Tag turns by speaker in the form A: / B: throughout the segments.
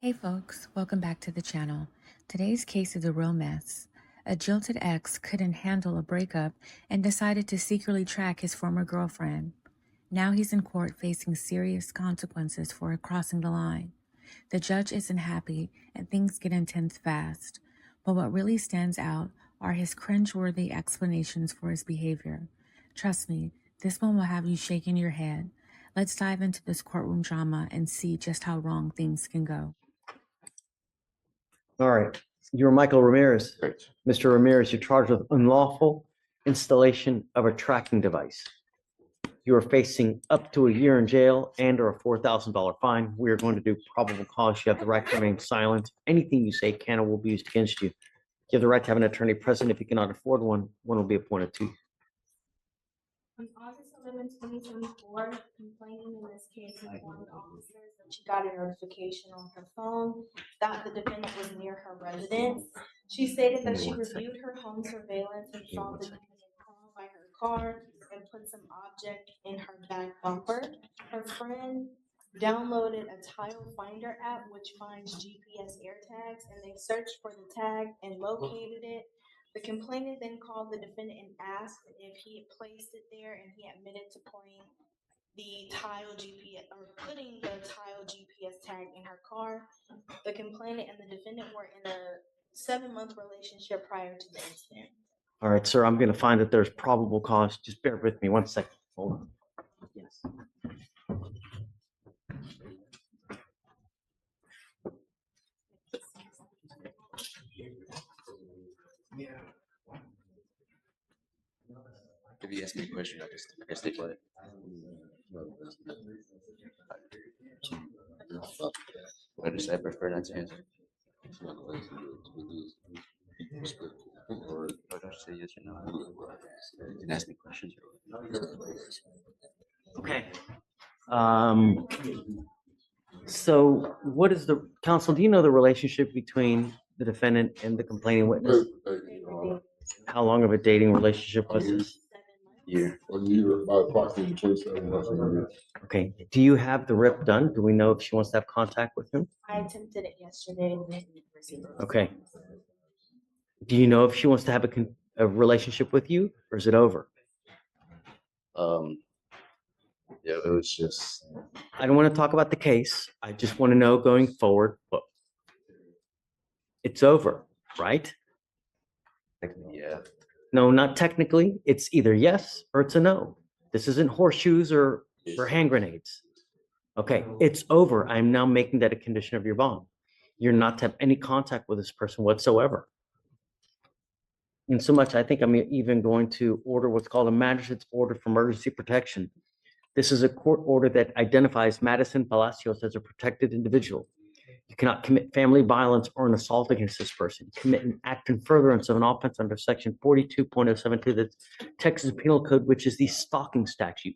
A: Hey folks, welcome back to the channel. Today's case is a real mess. A jilted ex couldn't handle a breakup and decided to secretly track his former girlfriend. Now he's in court facing serious consequences for crossing the line. The judge isn't happy and things get intense fast. But what really stands out are his cringeworthy explanations for his behavior. Trust me, this one will have you shaking your head. Let's dive into this courtroom drama and see just how wrong things can go.
B: All right. You're Michael Ramirez.
C: Right.
B: Mr. Ramirez, you're charged with unlawful installation of a tracking device. You are facing up to a year in jail and or a $4,000 fine. We are going to do probable cause. You have the right to remain silent. Anything you say can or will be used against you. You have the right to have an attorney present. If you cannot afford one, one will be appointed to you.
D: On August 11, 2024, complaining in this case informed officers that she got a notification on her phone that the defendant was near her residence. She stated that she reviewed her home surveillance and saw the defendant crawl by her car and put some object in her back bumper. Her friend downloaded a tile finder app which finds GPS air tags, and they searched for the tag and located it. The complainant then called the defendant and asked if he had placed it there, and he admitted to putting the putting the tile GPS tag in her car. The complainant and the defendant were in a 7-month relationship prior to the incident.
B: All right, sir, I'm going to find that there's probable cause. Just bear with me 1 second. Hold on. Yes.
C: If you ask me a question, I can stay quiet. I prefer not to answer. Or don't say yes or no. You can ask me questions.
B: Okay. So what is the counsel? Do you know the relationship between the defendant and the complaining witness? How long of a dating relationship was this?
C: Year.
E: A year, about approximately 27 months.
B: Okay. Do you have the rip done? Do we know if she wants to have contact with him?
D: I attempted it yesterday and didn't receive it.
B: Okay. Do you know if she wants to have a relationship with you, or is it over?
C: Yeah, it was just.
B: I don't want to talk about the case. I just want to know going forward. But it's over, right?
C: Yeah.
B: No, not technically. It's either yes or it's a no. This isn't horseshoes or hand grenades. Okay, it's over. I'm now making that a condition of your bond. You're not to have any contact with this person whatsoever. In so much, I think I'm even going to order what's called a magistrate's order for emergency protection. This is a court order that identifies Madison Palacios as a protected individual. You cannot commit family violence or an assault against this person. Commit an act in furtherance of an offense under section 42.072 of the Texas Penal Code, which is the stalking statute.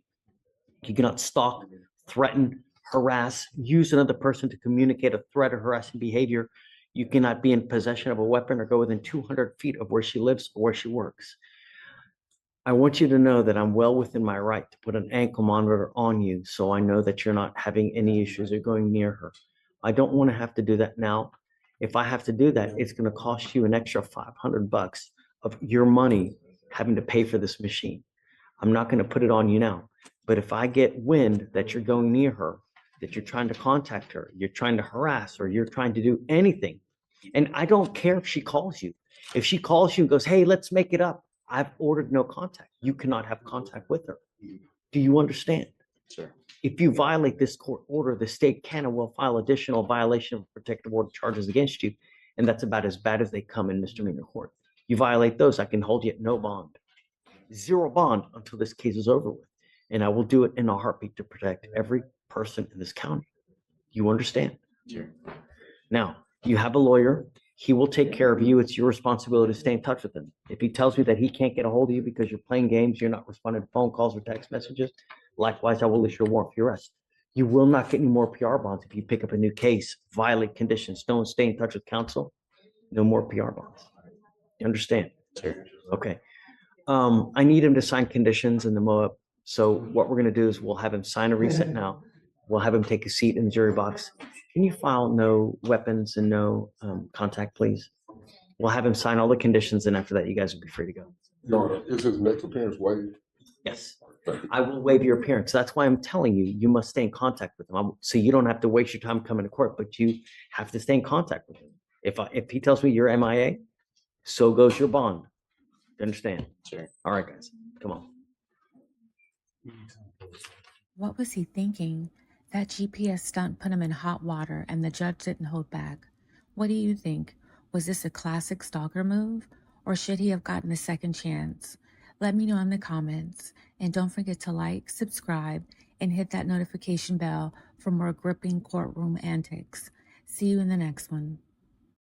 B: You cannot stalk, threaten, harass, use another person to communicate a threat or harassing behavior. You cannot be in possession of a weapon or go within 200 feet of where she lives or where she works. I want you to know that I'm well within my right to put an ankle monitor on you so I know that you're not having any issues or going near her. I don't want to have to do that now. If I have to do that, it's going to cost you an extra $500 of your money having to pay for this machine. I'm not going to put it on you now. But if I get wind that you're going near her, that you're trying to contact her, you're trying to harass her, you're trying to do anything, and I don't care if she calls you. If she calls you and goes, hey, let's make it up, I've ordered no contact. You cannot have contact with her. Do you understand?
C: Sure.
B: If you violate this court order, the state can and will file additional violation of protective order charges against you, and that's about as bad as they come in misdemeanor court. You violate those, I can hold you at no bond. Zero bond until this case is over with. And I will do it in a heartbeat to protect every person in this county. You understand?
C: Sure.
B: Now, you have a lawyer. He will take care of you. It's your responsibility to stay in touch with him. If he tells me that he can't get a hold of you because you're playing games, you're not responding to phone calls or text messages, likewise, I will issue a warrant for your arrest. You will not get any more PR bonds if you pick up a new case, violate conditions, don't stay in touch with counsel. No more PR bonds. You understand?
C: Sure.
B: Okay. I need him to sign conditions in the MOAB. So what we're going to do is we'll have him sign a reset now. We'll have him take a seat in the jury box. Can you file no weapons and no contact, please? We'll have him sign all the conditions, and after that, you guys will be free to go.
E: Your Honor, is his next appearance waived?
B: Yes,
E: Thank you.
B: I will waive your appearance. That's why I'm telling you, you must stay in contact with him. So you don't have to waste your time coming to court, but you have to stay in contact with him. If he tells me you're MIA, so goes your bond. You understand?
C: Sure.
B: All right, guys, come on.
A: What was he thinking? That GPS stunt put him in hot water and the judge didn't hold back. What do you think? Was this a classic stalker move? Or should he have gotten a second chance? Let me know in the comments. And don't forget to like, subscribe, and hit that notification bell for more gripping courtroom antics. See you in the next one.